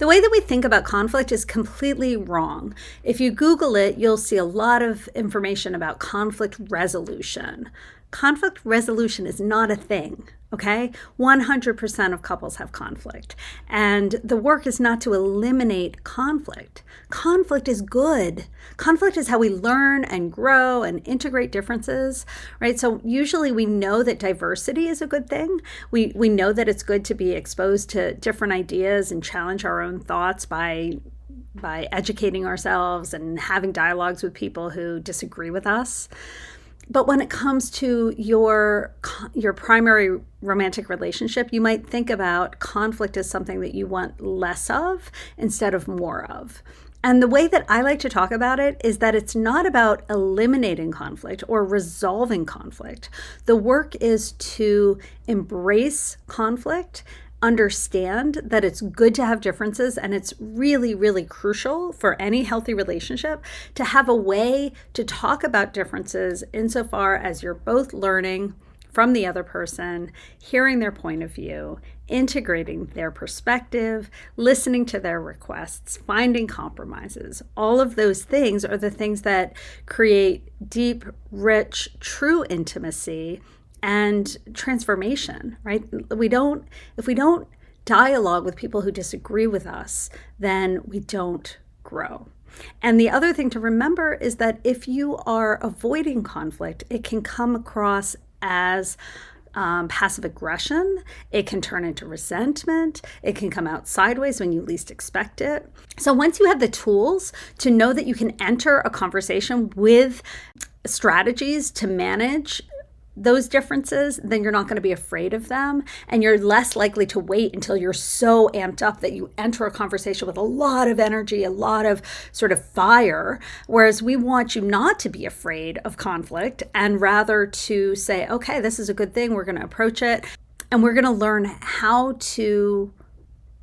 The way that we think about conflict is completely wrong. If you Google it, you'll see a lot of information about conflict resolution. Conflict resolution is not a thing, okay? 100% of couples have conflict. And the work is not to eliminate conflict. Conflict is good. Conflict is how we learn and grow and integrate differences, right? So usually we know that diversity is a good thing. We know that it's good to be exposed to different ideas and challenge our own thoughts by educating ourselves and having dialogues with people who disagree with us. But when it comes to your primary romantic relationship, you might think about conflict as something that you want less of instead of more of. And the way that I like to talk about it is that it's not about eliminating conflict or resolving conflict. The work is to embrace conflict, understand that it's good to have differences, and it's really, really crucial for any healthy relationship to have a way to talk about differences insofar as you're both learning from the other person, hearing their point of view, integrating their perspective, listening to their requests, finding compromises. All of those things are the things that create deep, rich, true intimacy and transformation, right? If we don't dialogue with people who disagree with us, then we don't grow. And the other thing to remember is that if you are avoiding conflict, it can come across as passive aggression. It can turn into resentment. It can come out sideways when you least expect it. So once you have the tools to know that you can enter a conversation with strategies to manage those differences, then you're not going to be afraid of them, and you're less likely to wait until you're so amped up that you enter a conversation with a lot of energy, a lot of sort of fire, whereas we want you not to be afraid of conflict and rather to say, okay, this is a good thing, we're going to approach it, and we're going to learn how to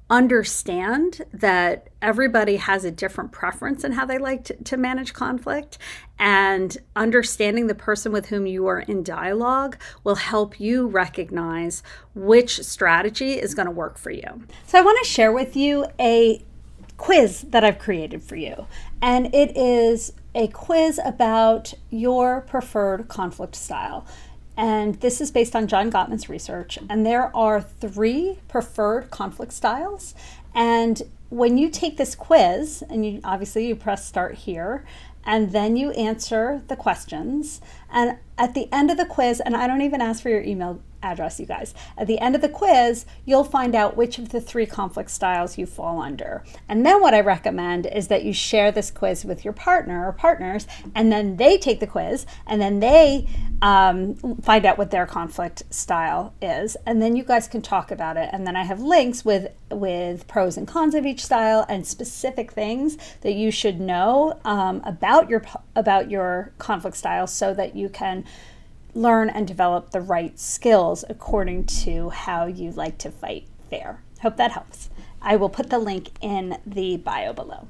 understand that everybody has a different preference in how they like to manage conflict, and understanding the person with whom you are in dialogue will help you recognize which strategy is going to work for you. So I want to share with you a quiz that I've created for you, and it is a quiz about your preferred conflict style. And this is based on John Gottman's research. And there are 3 preferred conflict styles. And when you take this quiz, and you press start here, and then you answer the questions. And at the end of the quiz, and I don't even ask for your email address, you guys. At the end of the quiz, you'll find out which of the 3 conflict styles you fall under. And then what I recommend is that you share this quiz with your partner or partners, and then they take the quiz, and then they find out what their conflict style is. And then you guys can talk about it. And then I have links with pros and cons of each style and specific things that you should know about your conflict style, so that you can learn and develop the right skills according to how you like to fight fair. Hope that helps. I will put the link in the bio below.